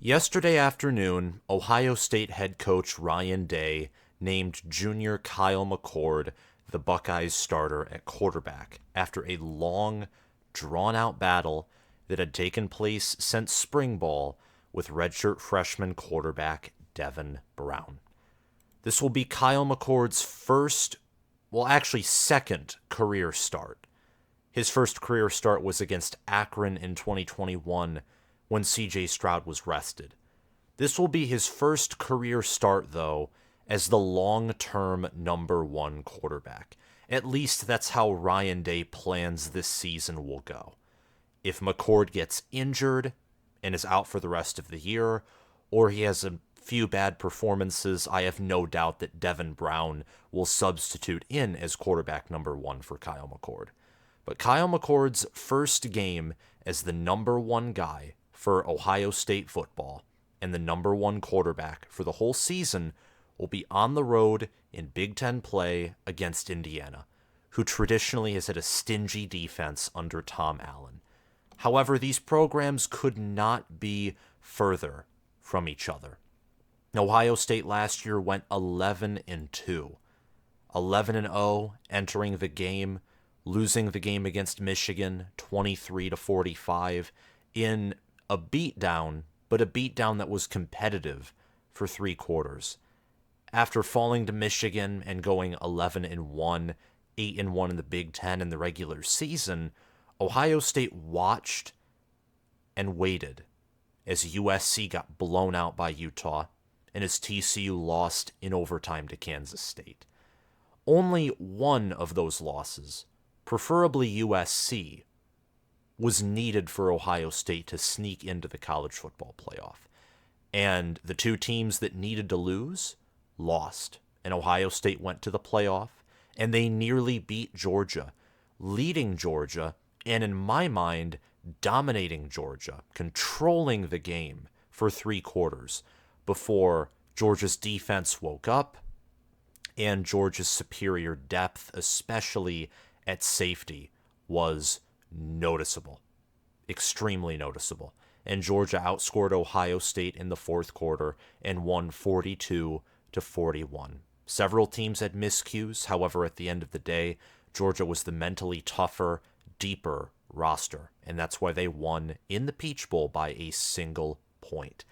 Yesterday afternoon, Ohio State head coach Ryan Day named junior Kyle McCord the Buckeyes starter at quarterback after a long, drawn-out battle that had taken place since spring ball with redshirt freshman quarterback Devin Brown. This will be Kyle McCord's second career start. His first career start was against Akron in 2021 when CJ Stroud was rested. This will be his first career start, though, as the long-term number one quarterback. At least that's how Ryan Day plans this season will go. If McCord gets injured and is out for the rest of the year, or he has a few bad performances, I have no doubt that Devin Brown will substitute in as quarterback number one for Kyle McCord. But Kyle McCord's first game as the number one guy for Ohio State football and the number one quarterback for the whole season will be on the road in Big Ten play against Indiana, who traditionally has had a stingy defense under Tom Allen. However, these programs could not be further from each other. Ohio State last year went 11-2. 11-0 entering the game, losing the game against Michigan 23-45 in a beatdown, but a beatdown that was competitive for 3 quarters. After falling to Michigan and going 11-1, 8-1 in the Big Ten in the regular season, Ohio State watched and waited as USC got blown out by Utah and as TCU lost in overtime to Kansas State. Only one of those losses, preferably USC, was needed for Ohio State to sneak into the college football playoff. And the 2 teams that needed to lose lost. And Ohio State went to the playoff, and they nearly beat Georgia, leading Georgia, and in my mind, dominating Georgia, controlling the game for 3 quarters before Georgia's defense woke up and Georgia's superior depth, especially at safety, was noticeable, extremely noticeable. And Georgia outscored Ohio State in the 4th quarter and won 42-41. Several teams had miscues. However, at the end of the day, Georgia was the mentally tougher, deeper roster, and that's why they won in the Peach Bowl by a single point.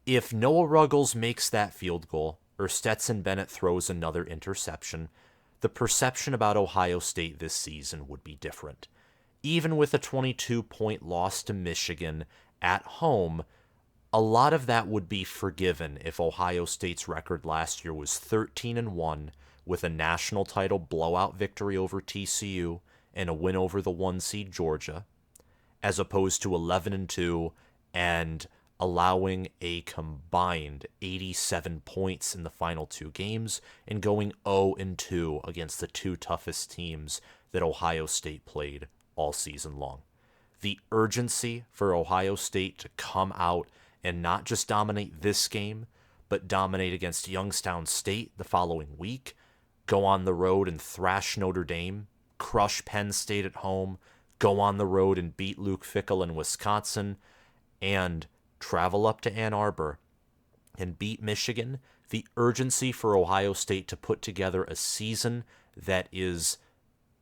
If Noah Ruggles makes that field goal or Stetson Bennett throws another interception, the perception about Ohio State this season would be different. Even with a 22-point loss to Michigan at home, a lot of that would be forgiven if Ohio State's record last year was 13-1 with a national title blowout victory over TCU and a win over the 1-seed Georgia, as opposed to 11-2 and allowing a combined 87 points in the final 2 games and going 0-2 against the 2 toughest teams that Ohio State played all season long. The urgency for Ohio State to come out and not just dominate this game, but dominate against Youngstown State the following week, go on the road and thrash Notre Dame, crush Penn State at home, go on the road and beat Luke Fickell in Wisconsin, and travel up to Ann Arbor and beat Michigan. The urgency for Ohio State to put together a season that is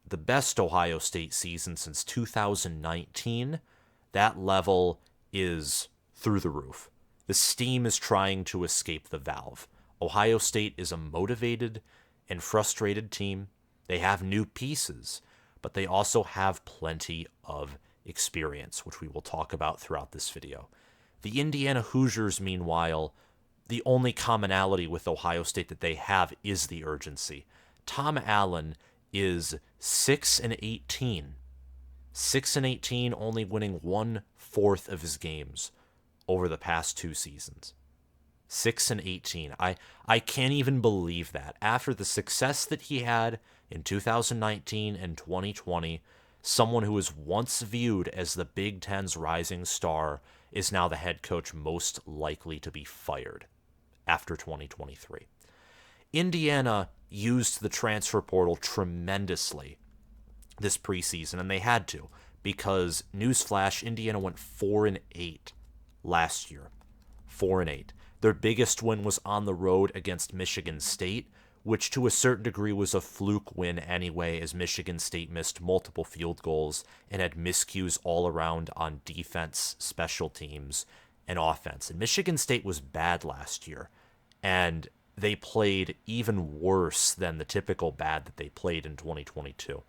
the best Ohio State season since 2019, that level is through the roof. The steam is trying to escape the valve. Ohio State is a motivated and frustrated team. They have new pieces, but they also have plenty of experience, which we will talk about throughout this video. The Indiana Hoosiers, meanwhile, the only commonality with Ohio State that they have is the urgency. Tom Allen is 6-18. 6-18, only winning 1/4 of his games over the past 2 seasons. 6-18. I can't even believe that. After the success that he had in 2019 and 2020, someone who was once viewed as the Big Ten's rising star is now the head coach most likely to be fired after 2023. Indiana used the transfer portal tremendously this preseason, and they had to, because, newsflash, Indiana went 4-8 last year. 4-8. Their biggest win was on the road against Michigan State, which to a certain degree was a fluke win anyway, as Michigan State missed multiple field goals and had miscues all around on defense, special teams, and offense. And Michigan State was bad last year, and they played even worse than the typical bad that they played in 2022.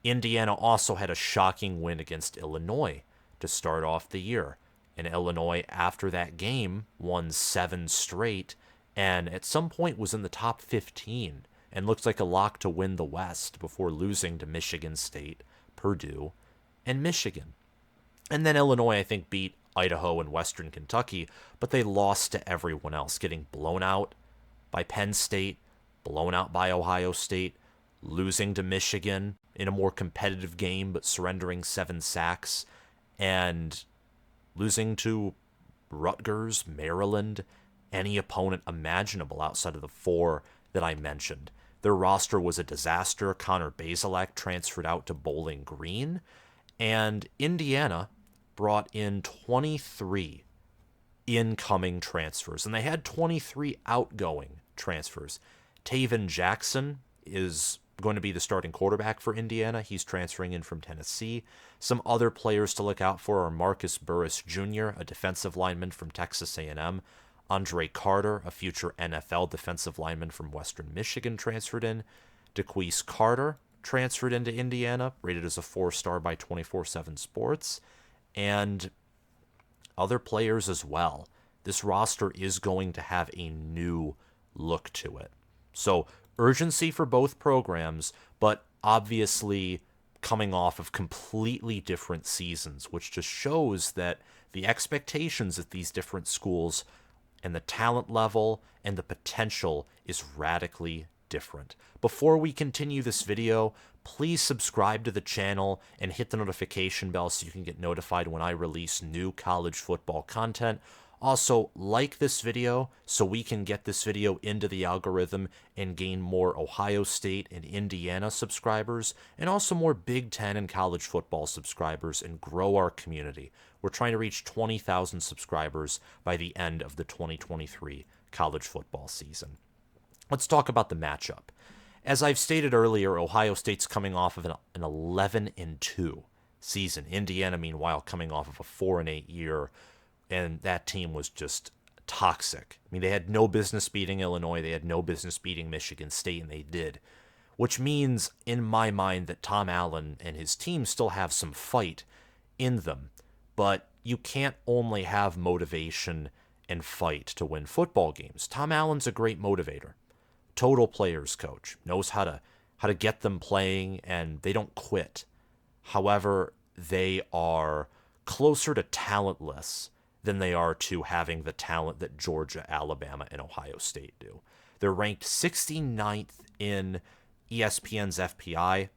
Indiana also had a shocking win against Illinois to start off the year. And Illinois, after that game, won 7 straight, and at some point was in the top 15 and looks like a lock to win the West before losing to Michigan State, Purdue, and Michigan. And then Illinois, I think, beat Idaho and Western Kentucky, but they lost to everyone else, getting blown out by Penn State, blown out by Ohio State, losing to Michigan in a more competitive game, but surrendering 7 sacks, and losing to Rutgers, Maryland, any opponent imaginable outside of the 4 that I mentioned. Their roster was a disaster. Connor Bazelak transferred out to Bowling Green, and Indiana brought in 23 incoming transfers, and they had 23 outgoing transfers. Taven Jackson is going to be the starting quarterback for Indiana. He's transferring in from Tennessee. Some other players to look out for are Marcus Burris Jr., a defensive lineman from Texas A&M. Andre Carter, a future NFL defensive lineman from Western Michigan, transferred in. DeQuise Carter transferred into Indiana, rated as a 4-star by 24/7 Sports. And other players as well. This roster is going to have a new look to it. So urgency for both programs, but obviously coming off of completely different seasons, which just shows that the expectations at these different schools and the talent level and the potential is radically different. Before we continue this video, please subscribe to the channel and hit the notification bell so you can get notified when I release new college football content. Also, like this video so we can get this video into the algorithm and gain more Ohio State and Indiana subscribers, and also more Big Ten and college football subscribers, and grow our community. We're trying to reach 20,000 subscribers by the end of the 2023 college football season. Let's talk about the matchup. As I've stated earlier, Ohio State's coming off of an 11-2 season. Indiana, meanwhile, coming off of a 4-8 year, and that team was just toxic. I mean, they had no business beating Illinois. They had no business beating Michigan State, and they did. Which means, in my mind, that Tom Allen and his team still have some fight in them. But you can't only have motivation and fight to win football games. Tom Allen's a great motivator. Total players coach. Knows how to get them playing, and they don't quit. However, they are closer to talentless than they are to having the talent that Georgia, Alabama, and Ohio State do. They're ranked 69th in ESPN's FPI. I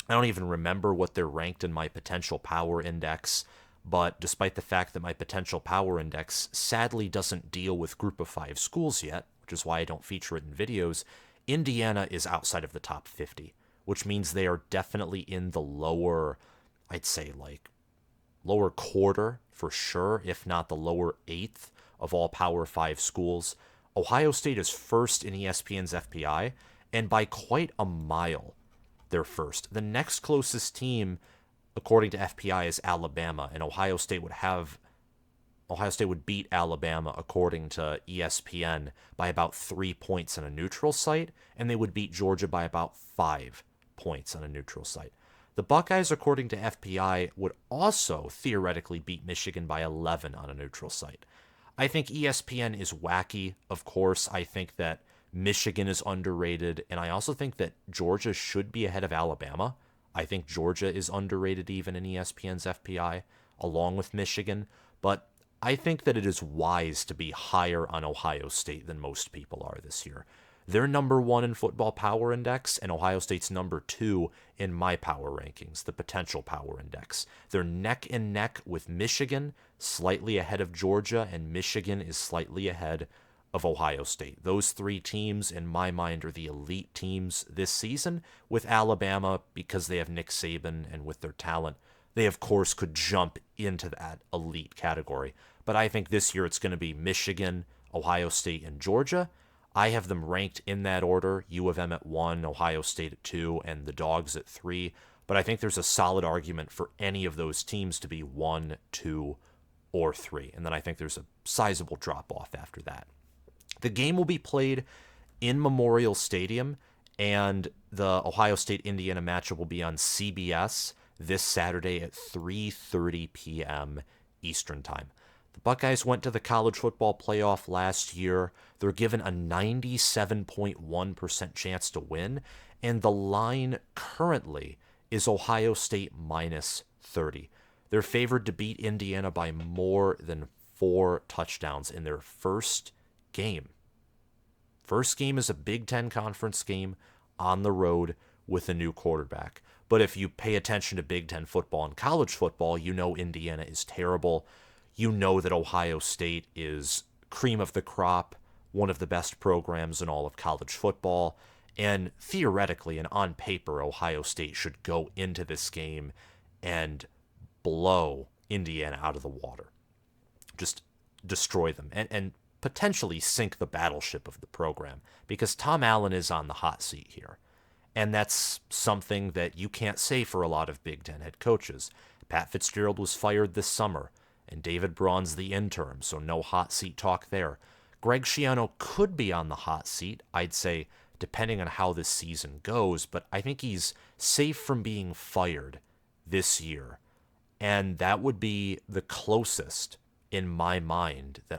don't even remember what they're ranked in my potential power index, but despite the fact that my potential power index sadly doesn't deal with group of 5 schools yet, which is why I don't feature it in videos, Indiana is outside of the top 50, which means they are definitely in the lower, I'd say like lower quarter for sure, if not the lower 8th of all Power 5 schools. Ohio State is first in ESPN's FPI, and by quite a mile, they're first. The next closest team, according to FPI, is Alabama, and Ohio State would beat Alabama, according to ESPN, by about 3 points on a neutral site, and they would beat Georgia by about 5 points on a neutral site. The Buckeyes, according to FPI, would also theoretically beat Michigan by 11 on a neutral site. I think ESPN is wacky, of course. I think that Michigan is underrated, and I also think that Georgia should be ahead of Alabama. I think Georgia is underrated even in ESPN's FPI, along with Michigan, but I think that it is wise to be higher on Ohio State than most people are this year. They're number 1 in football power index, and Ohio State's number 2 in my power rankings, the potential power index. They're neck and neck with Michigan, slightly ahead of Georgia, and Michigan is slightly ahead of Ohio State. Those 3 teams, in my mind, are the elite teams this season, with Alabama, because they have Nick Saban and with their talent, they, of course, could jump into that elite category. but I think this year it's going to be Michigan, Ohio State, and Georgia. I have them ranked in that order, U of M at 1, Ohio State at 2, and the Dogs at 3. But I think there's a solid argument for any of those teams to be 1, 2, or 3. And then I think there's a sizable drop-off after that. The game will be played in Memorial Stadium, and the Ohio State-Indiana matchup will be on CBS this Saturday at 3:30 p.m. Eastern Time. The Buckeyes went to the college football playoff last year. They're given a 97.1% chance to win, and the line currently is Ohio State minus 30. They're favored to beat Indiana by more than 4 touchdowns in their first game. First game is a Big Ten conference game on the road with a new quarterback. But if you pay attention to Big Ten football and college football, you know Indiana is terrible. You know that Ohio State is cream of the crop, one of the best programs in all of college football. And theoretically and on paper, Ohio State should go into this game and blow Indiana out of the water. Just destroy them and potentially sink the battleship of the program, because Tom Allen is on the hot seat here. And that's something that you can't say for a lot of Big Ten head coaches. Pat Fitzgerald was fired this summer, and David Braun's the interim, so no hot seat talk there. Greg Schiano could be on the hot seat, I'd say, depending on how this season goes, but I think he's safe from being fired this year. And that would be the closest, in my mind, the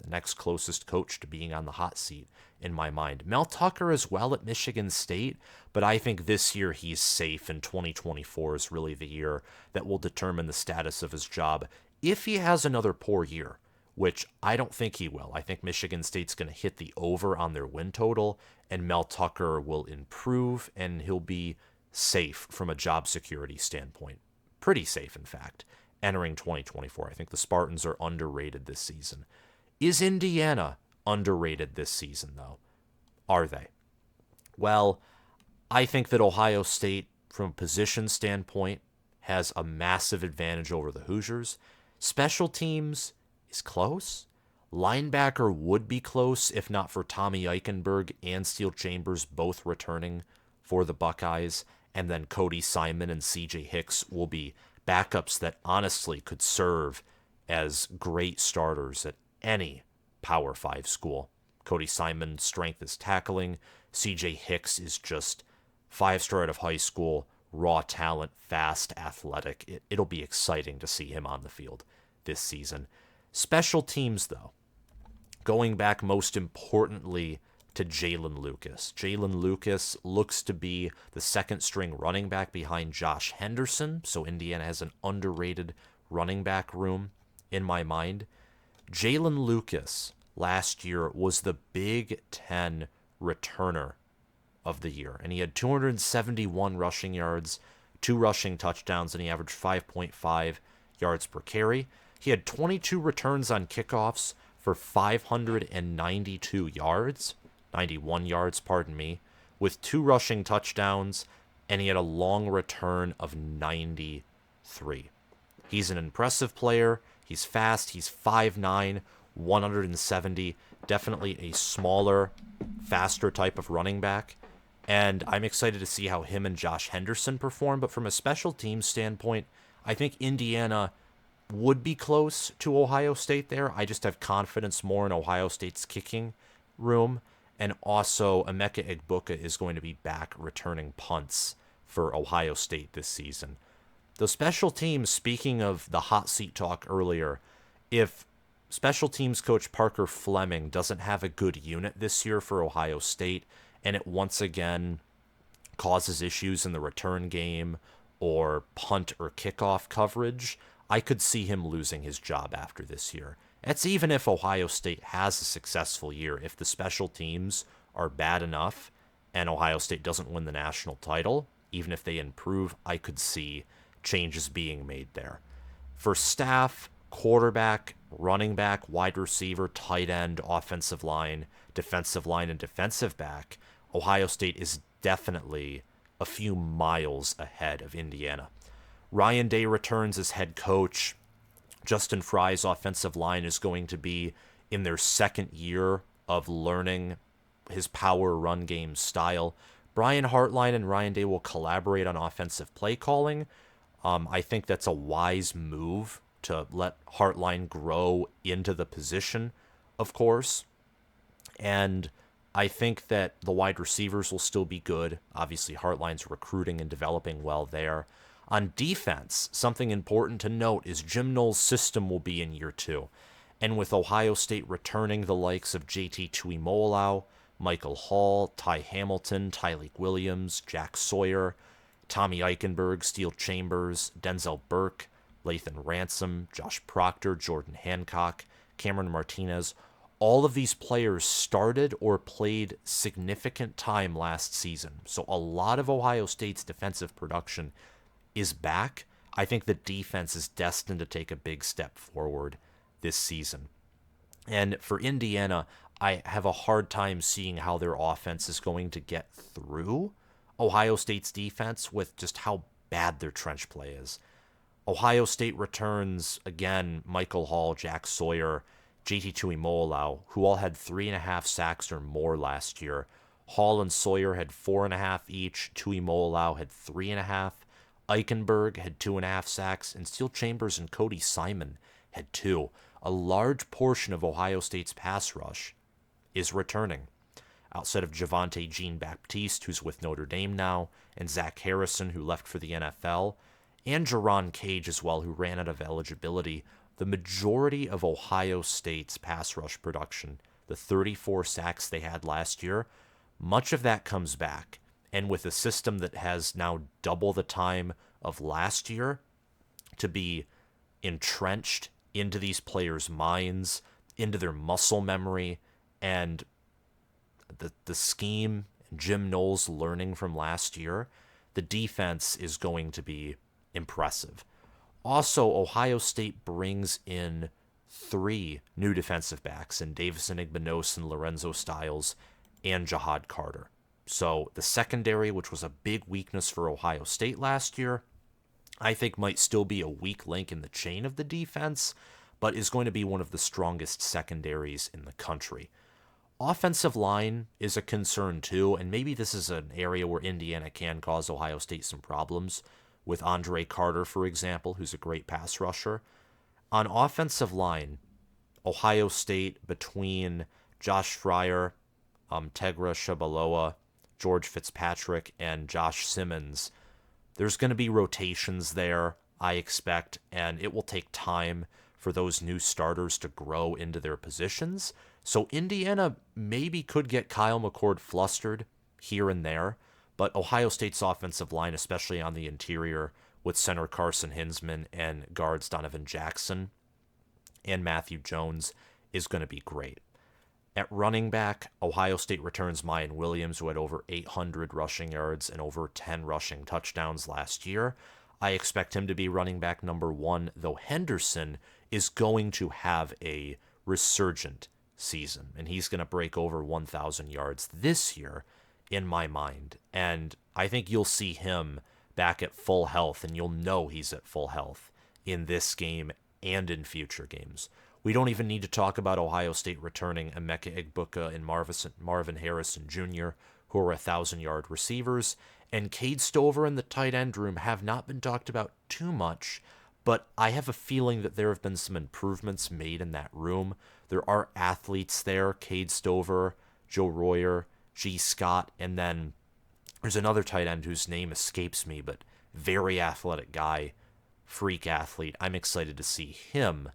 next closest coach to being on the hot seat in my mind. Mel Tucker as well at Michigan State, but I think this year he's safe, and 2024 is really the year that will determine the status of his job if he has another poor year, which I don't think he will. I think Michigan State's going to hit the over on their win total, and Mel Tucker will improve, and he'll be safe from a job security standpoint. Pretty safe, in fact, entering 2024. I think the Spartans are underrated this season. Is Indiana underrated this season, though? Are they? Well, I think that Ohio State, from a position standpoint, has a massive advantage over the Hoosiers. Special teams is close. Linebacker would be close if not for Tommy Eichenberg and Steele Chambers both returning for the Buckeyes. And then Cody Simon and CJ Hicks will be backups that honestly could serve as great starters at any Power 5 school. Cody Simon's strength is tackling. CJ Hicks is just 5-star out of high school, raw talent, fast, athletic. It'll be exciting to see him on the field this season. Special teams, though. Going back most importantly to Jalen Lucas. Jalen Lucas looks to be the second-string running back behind Josh Henderson, so Indiana has an underrated running back room in my mind. Jalen Lucas last year was the Big Ten returner of the year, and he had 271 rushing yards, 2 rushing touchdowns, and he averaged 5.5 yards per carry. He had 22 returns on kickoffs for 592 yards, 91 yards, pardon me, with 2 rushing touchdowns, and he had a long return of 93. He's an impressive player. He's fast. He's 5'9", 170. Definitely a smaller, faster type of running back. And I'm excited to see how him and Josh Henderson perform. But from a special teams standpoint, I think Indiana would be close to Ohio State there. I just have confidence more in Ohio State's kicking room. And also, Emeka Egbuka is going to be back returning punts for Ohio State this season. The special teams, speaking of the hot seat talk earlier, if special teams coach Parker Fleming doesn't have a good unit this year for Ohio State, and it once again causes issues in the return game or punt or kickoff coverage, I could see him losing his job after this year. That's even if Ohio State has a successful year. If the special teams are bad enough and Ohio State doesn't win the national title, even if they improve, I could see changes being made there. For staff, quarterback, running back, wide receiver, tight end, offensive line, and defensive back, Ohio State is definitely a few miles ahead of Indiana. Ryan Day returns as head coach. Justin Fry's offensive line is going to be in their second year of learning his power run game style. Brian Hartline and Ryan Day will collaborate on offensive play calling. I think that's a wise move to let Hartline grow into the position, of course. And I think that the wide receivers will still be good. Obviously, Hartline's recruiting and developing well there. On defense, something important to note is Jim Knowles' system will be in year 2. And with Ohio State returning the likes of JT Tuimoloau, Michael Hall, Ty Hamilton, Tyleik Williams, Jack Sawyer, Tommy Eichenberg, Steele Chambers, Denzel Burke, Lathan Ransom, Josh Proctor, Jordan Hancock, Cameron Martinez, all of these players started or played significant time last season. So a lot of Ohio State's defensive production is back. I think the defense is destined to take a big step forward this season. And for Indiana, I have a hard time seeing how their offense is going to get through Ohio State's defense with just how bad their trench play is. Ohio State returns, again, Michael Hall, Jack Sawyer, JT Tuimoloau, who all had 3.5 sacks or more last year. Hall and Sawyer had 4.5 each. Tuimoloau had 3.5. Eichenberg had 2.5 sacks, and Steele Chambers and Cody Simon had 2. A large portion of Ohio State's pass rush is returning. Outside of Javonte Jean-Baptiste, who's with Notre Dame now, and Zach Harrison, who left for the NFL, and Jerron Cage as well, who ran out of eligibility, the majority of Ohio State's pass rush production, the 34 sacks they had last year, much of that comes back. And with a system that has now double the time of last year to be entrenched into these players' minds, into their muscle memory, and the scheme, Jim Knowles learning from last year, the defense is going to be impressive. Also, Ohio State brings in 3 new defensive backs in Davison Igbenos and Lorenzo Styles and Jahad Carter. So the secondary, which was a big weakness for Ohio State last year, I think might still be a weak link in the chain of the defense, but is going to be one of the strongest secondaries in the country. Offensive line is a concern too, and maybe this is an area where Indiana can cause Ohio State some problems, with Andre Carter, for example, who's a great pass rusher. On offensive line, Ohio State, between Josh Fryer, Tegra Shabaloa, George Fitzpatrick, and Josh Simmons, there's going to be rotations there, I expect, and it will take time for those new starters to grow into their positions. So Indiana maybe could get Kyle McCord flustered here and there, but Ohio State's offensive line, especially on the interior, with center Carson Hinsman and guards Donovan Jackson and Matthew Jones, is going to be great. At running back, Ohio State returns Miyan Williams, who had over 800 rushing yards and over 10 rushing touchdowns last year. I expect him to be running back number 1, though Henderson is going to have a resurgent season, and he's going to break over 1,000 yards this year, in my mind. And I think you'll see him back at full health, and you'll know he's at full health in this game and in future games. We don't even need to talk about Ohio State returning Emeka Egbuka and Marvin Harrison Jr., who are 1,000-yard receivers. And Cade Stover in the tight end room have not been talked about too much, but I have a feeling that there have been some improvements made in that room. There are athletes there, Cade Stover, Joe Royer, G. Scott, and then there's another tight end whose name escapes me, but very athletic guy, freak athlete. I'm excited to see him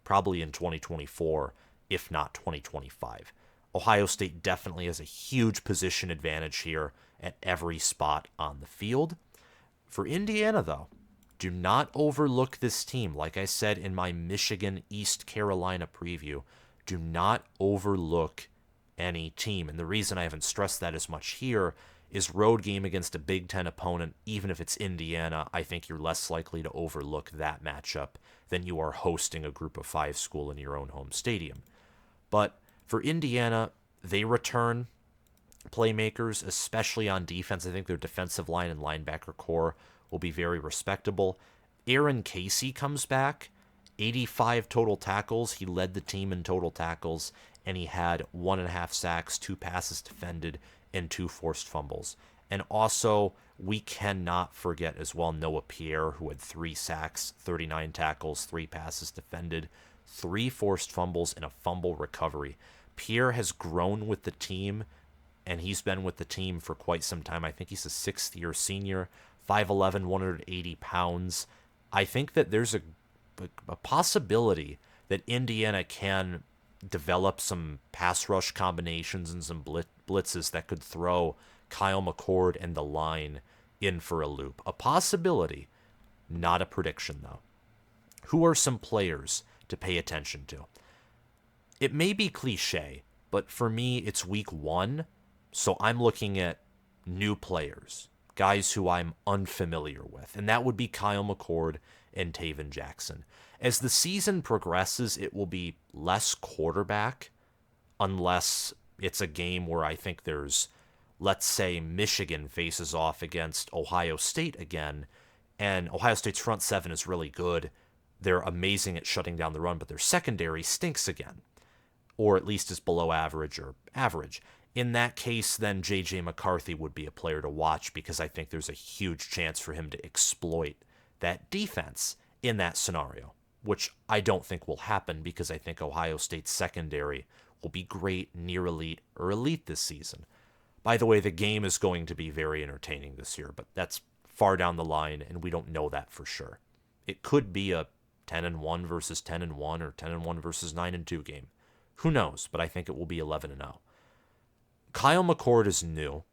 probably in 2024, if not 2025. Ohio State definitely has a huge position advantage here at every spot on the field. For Indiana, though, do not overlook this team. Like I said in my Michigan-East Carolina preview, do not overlook any team. And the reason I haven't stressed that as much here is road game against a Big Ten opponent, even if it's Indiana, I think you're less likely to overlook that matchup than you are hosting a Group of 5 school in your own home stadium. But for Indiana, they return playmakers, especially on defense. I think their defensive line and linebacker core will be very respectable. Aaron Casey comes back, 85 total tackles. He led the team in total tackles, and he had 1.5 sacks, 2 passes defended, and 2 forced fumbles. And also, we cannot forget as well Noah Pierre, who had 3 sacks, 39 tackles, 3 passes defended, 3 forced fumbles, and a fumble recovery. Pierre has grown with the team, and he's been with the team for quite some time. I think he's a 6th-year senior, 5'11", 180 pounds. I think that there's a possibility that Indiana can develop some pass rush combinations and some blitzes that could throw Kyle McCord and the line in for a loop. A possibility, not a prediction, though. Who are some players to pay attention to? It may be cliche, but for me, it's week 1, so I'm looking at new players, guys who I'm unfamiliar with, and that would be Kyle McCord and Tavon Jackson. As the season progresses, it will be less quarterback, unless it's a game where I think there's, let's say, Michigan faces off against Ohio State again, and Ohio State's front 7 is really good. They're amazing at shutting down the run, but their secondary stinks again, or at least is below average or average. In that case, then J.J. McCarthy would be a player to watch because I think there's a huge chance for him to exploit that defense in that scenario, which I don't think will happen because I think Ohio State's secondary will be great, near elite, or elite this season. By the way, the game is going to be very entertaining this year, but that's far down the line, and we don't know that for sure. It could be a 10-1 versus 10-1 or 10-1 versus 9-2 game. Who knows, but I think it will be 11-0. Kyle McCord is new.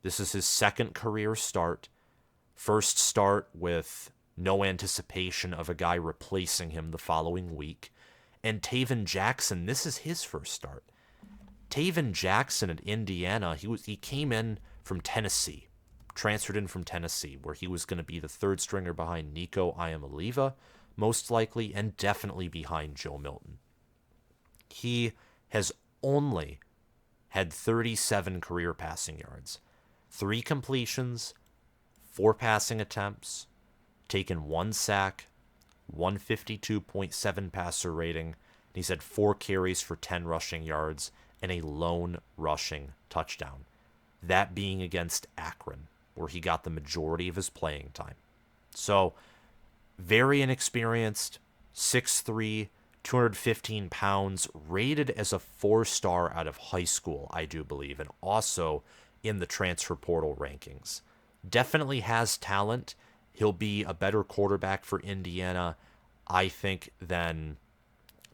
This is his 2nd career start. First start with no anticipation of a guy replacing him the following week. And Tavon Jackson, this is his first start. Tavon Jackson at Indiana, he came in from Tennessee, transferred in from Tennessee, where he was going to be the 3rd stringer behind Nico Iamaleava, most likely, and definitely behind Joe Milton. He has only had 37 career passing yards, 3 completions, 4 passing attempts, taken 1 sack, 152.7 passer rating. He's had 4 carries for 10 rushing yards and a lone rushing touchdown. That being against Akron, where he got the majority of his playing time. So, very inexperienced, 6'3", 215 pounds, rated as a 4-star out of high school, I do believe, and also in the transfer portal rankings. Definitely has talent. He'll be a better quarterback for Indiana, I think, than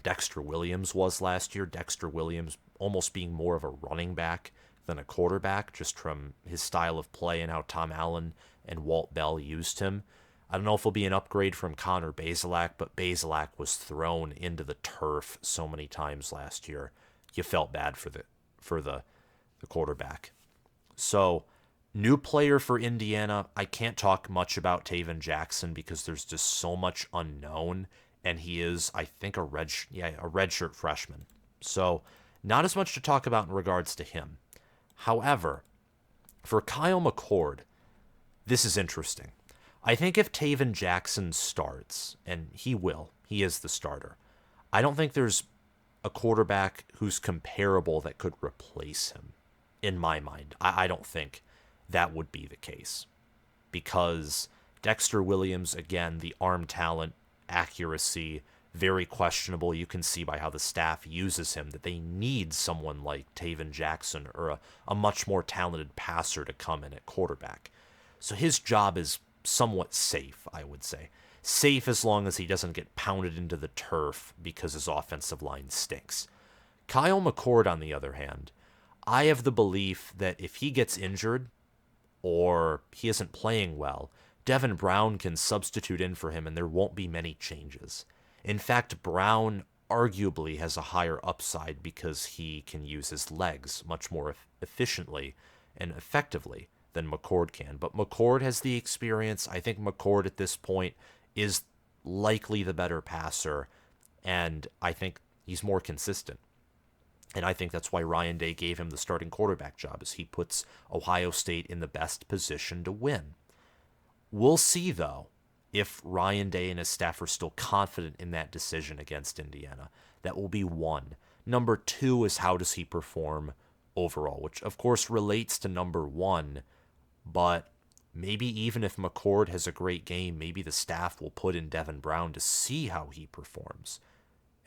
Dexter Williams was last year. Dexter Williams almost being more of a running back than a quarterback, just from his style of play and how Tom Allen and Walt Bell used him. I don't know if it'll be an upgrade from Connor Bazelak, but Bazelak was thrown into the turf so many times last year. You felt bad for the quarterback. So, new player for Indiana. I can't talk much about Tavon Jackson because there's just so much unknown, and he is, I think, a redshirt freshman. So, not as much to talk about in regards to him. However, for Kyle McCord, this is interesting. I think if Tavon Jackson starts, and he will, he is the starter, I don't think there's a quarterback who's comparable that could replace him, in my mind. I don't think that would be the case. Because Dexter Williams, again, the arm talent, accuracy, very questionable. You can see by how the staff uses him that they need someone like Tavon Jackson or a much more talented passer to come in at quarterback. So his job is somewhat safe, I would say. Safe as long as he doesn't get pounded into the turf because his offensive line stinks. Kyle McCord, on the other hand, I have the belief that if he gets injured or he isn't playing well, Devin Brown can substitute in for him and there won't be many changes. In fact, Brown arguably has a higher upside because he can use his legs much more efficiently and effectively than McCord can. But McCord has the experience. I think McCord at this point is likely the better passer, and I think he's more consistent. And I think that's why Ryan Day gave him the starting quarterback job, is he puts Ohio State in the best position to win. We'll see, though, if Ryan Day and his staff are still confident in that decision against Indiana. That will be one. Number two is how does he perform overall, which of course relates to number one, but maybe even if McCord has a great game, maybe the staff will put in Devin Brown to see how he performs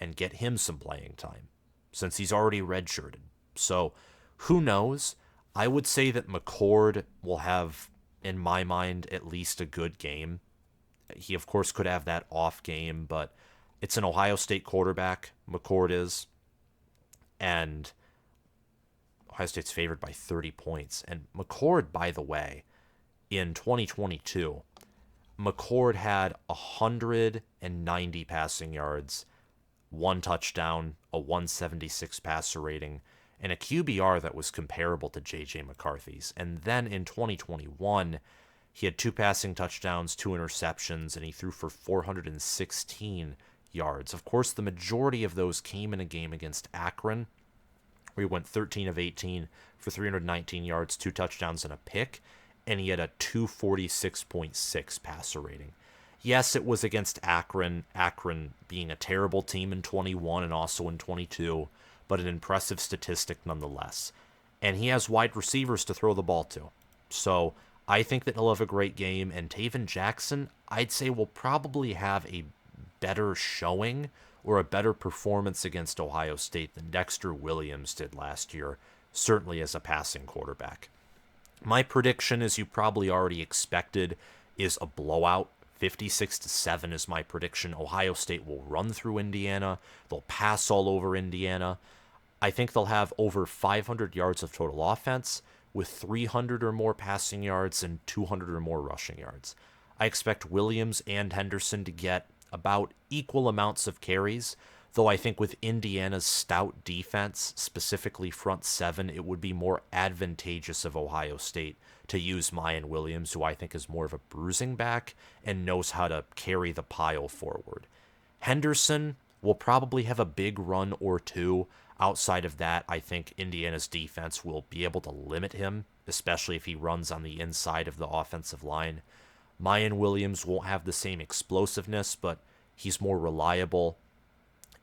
and get him some playing time since he's already redshirted. So who knows? I would say that McCord will have, in my mind, at least a good game. He, of course, could have that off game, but it's an Ohio State quarterback, McCord is, and Ohio State's favored by 30 points. And McCord, by the way, in 2022, McCord had 190 passing yards, 1 touchdown, a 176 passer rating, and a QBR that was comparable to J.J. McCarthy's. And then in 2021, he had 2 passing touchdowns, 2 interceptions, and he threw for 416 yards. Of course, the majority of those came in a game against Akron, where he went 13 of 18 for 319 yards, 2 touchdowns, and a pick, and he had a 246.6 passer rating. Yes, it was against Akron being a terrible team in 21 and also in 22, but an impressive statistic nonetheless. And he has wide receivers to throw the ball to. So I think that he'll have a great game, and Taven Jackson, I'd say, will probably have a better showing or a better performance against Ohio State than Dexter Williams did last year, certainly as a passing quarterback. My prediction, as you probably already expected, is a blowout. 56-7 is my prediction. Ohio State will run through Indiana. They'll pass all over Indiana. I think they'll have over 500 yards of total offense with 300 or more passing yards and 200 or more rushing yards. I expect Williams and Henderson to get about equal amounts of carries, though I think with Indiana's stout defense, specifically front seven, it would be more advantageous of Ohio State to use Miyan Williams, who I think is more of a bruising back and knows how to carry the pile forward. Henderson will probably have a big run or two. Outside of that, I think Indiana's defense will be able to limit him, especially if he runs on the inside of the offensive line. Miyan Williams won't have the same explosiveness, but he's more reliable,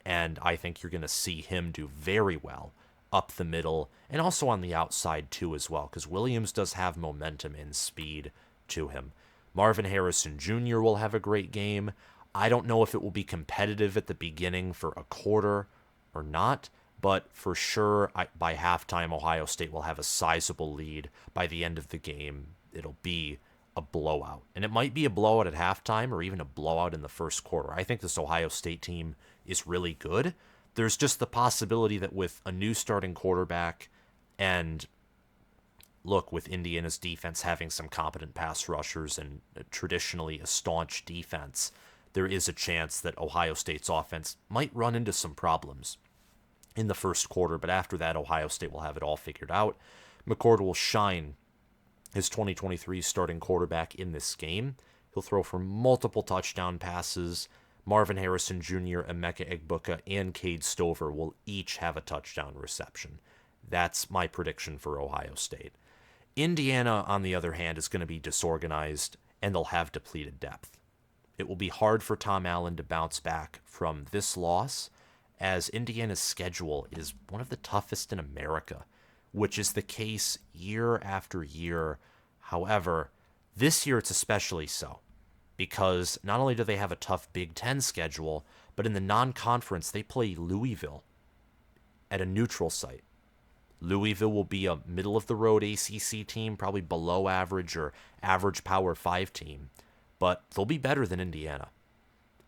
and I think you're going to see him do very well up the middle and also on the outside too as well, because Williams does have momentum and speed to him. Marvin Harrison Jr. will have a great game. I don't know if it will be competitive at the beginning for a quarter or not, but for sure by halftime, Ohio State will have a sizable lead. By the end of the game, it'll be a blowout. And it might be a blowout at halftime or even a blowout in the first quarter. I think this Ohio State team is really good. There's just the possibility that with a new starting quarterback and look, with Indiana's defense having some competent pass rushers and traditionally a staunch defense, there is a chance that Ohio State's offense might run into some problems in the first quarter, but after that, Ohio State will have it all figured out. McCord will shine his 2023 starting quarterback in this game. He'll throw for multiple touchdown passes. Marvin Harrison Jr., Emeka Egbuka, and Cade Stover will each have a touchdown reception. That's my prediction for Ohio State. Indiana, on the other hand, is going to be disorganized, and they'll have depleted depth. It will be hard for Tom Allen to bounce back from this loss, as Indiana's schedule is one of the toughest in America, which is the case year after year. However, this year it's especially so, because not only do they have a tough Big Ten schedule, but in the non-conference they play Louisville at a neutral site. Louisville will be a middle-of-the-road ACC team, probably below average or average Power 5 team, but they'll be better than Indiana.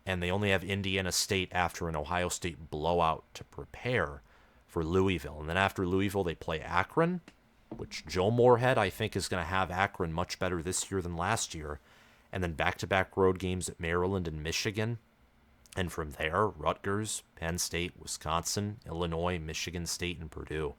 And they only have Indiana State after an Ohio State blowout to prepare for Louisville. And then after Louisville, they play Akron, which Joe Moorhead, I think, is going to have Akron much better this year than last year. And then back-to-back road games at Maryland and Michigan. And from there, Rutgers, Penn State, Wisconsin, Illinois, Michigan State, and Purdue.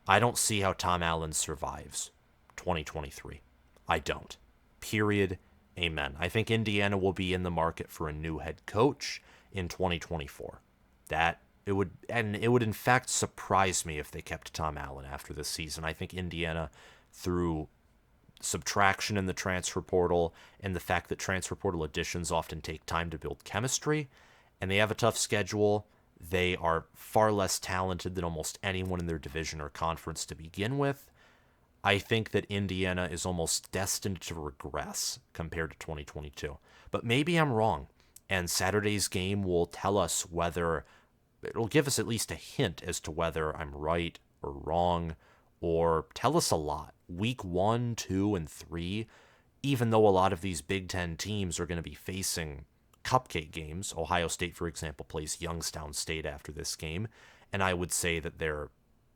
I don't see how Tom Allen survives 2023. I don't. Period. Amen. I think Indiana will be in the market for a new head coach in 2024. It would in fact surprise me if they kept Tom Allen after this season. I think Indiana, through subtraction in the transfer portal and the fact that transfer portal additions often take time to build chemistry, and they have a tough schedule. They are far less talented than almost anyone in their division or conference to begin with. I think that Indiana is almost destined to regress compared to 2022. But maybe I'm wrong, and Saturday's game will tell us whether, it'll give us at least a hint as to whether I'm right or wrong, or tell us a lot. Week 1, 2, and 3, even though a lot of these Big Ten teams are going to be facing cupcake games. Ohio State, for example, plays Youngstown State after this game, and I would say that they're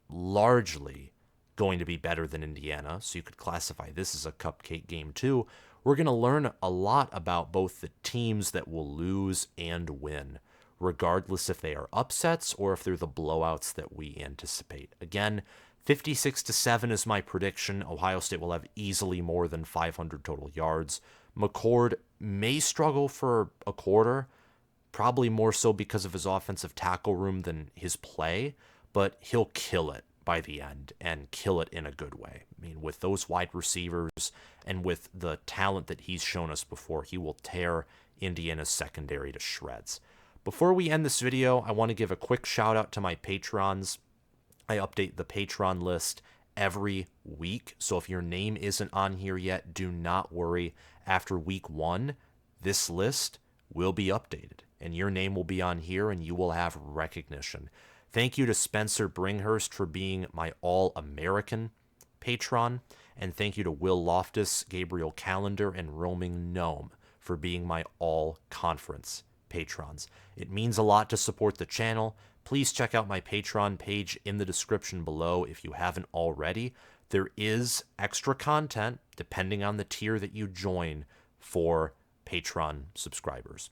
largely going to be better than Indiana, so you could classify this as a cupcake game too. We're going to learn a lot about both the teams that will lose and win, regardless if they are upsets or if they're the blowouts that we anticipate. Again, 56-7 is my prediction. Ohio State will have easily more than 500 total yards. McCord may struggle for a quarter, probably more so because of his offensive tackle room than his play, but he'll kill it by the end and kill it in a good way. I mean, with those wide receivers and with the talent that he's shown us before, he will tear Indiana's secondary to shreds. Before we end this video, I want to give a quick shout out to my patrons. I update the Patreon list every week, so if your name isn't on here yet, do not worry. After week 1, this list will be updated, and your name will be on here, and you will have recognition. Thank you to Spencer Bringhurst for being my All-American patron, and thank you to Will Loftus, Gabriel Calendar, and Roaming Gnome for being my All-Conference patrons. It means a lot to support the channel. Please check out my Patreon page in the description below if you haven't already. There is extra content, depending on the tier that you join, for Patreon subscribers.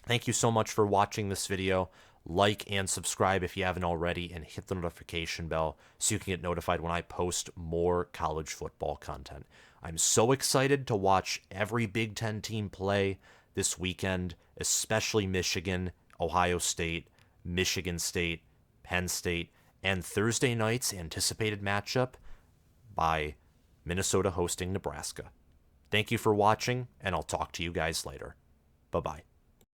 Thank you so much for watching this video. Like and subscribe if you haven't already, and hit the notification bell so you can get notified when I post more college football content. I'm so excited to watch every Big Ten team play this weekend, especially Michigan, Ohio State, Michigan State, Penn State, and Thursday night's anticipated matchup by Minnesota hosting Nebraska. Thank you for watching, and I'll talk to you guys later. Bye-bye.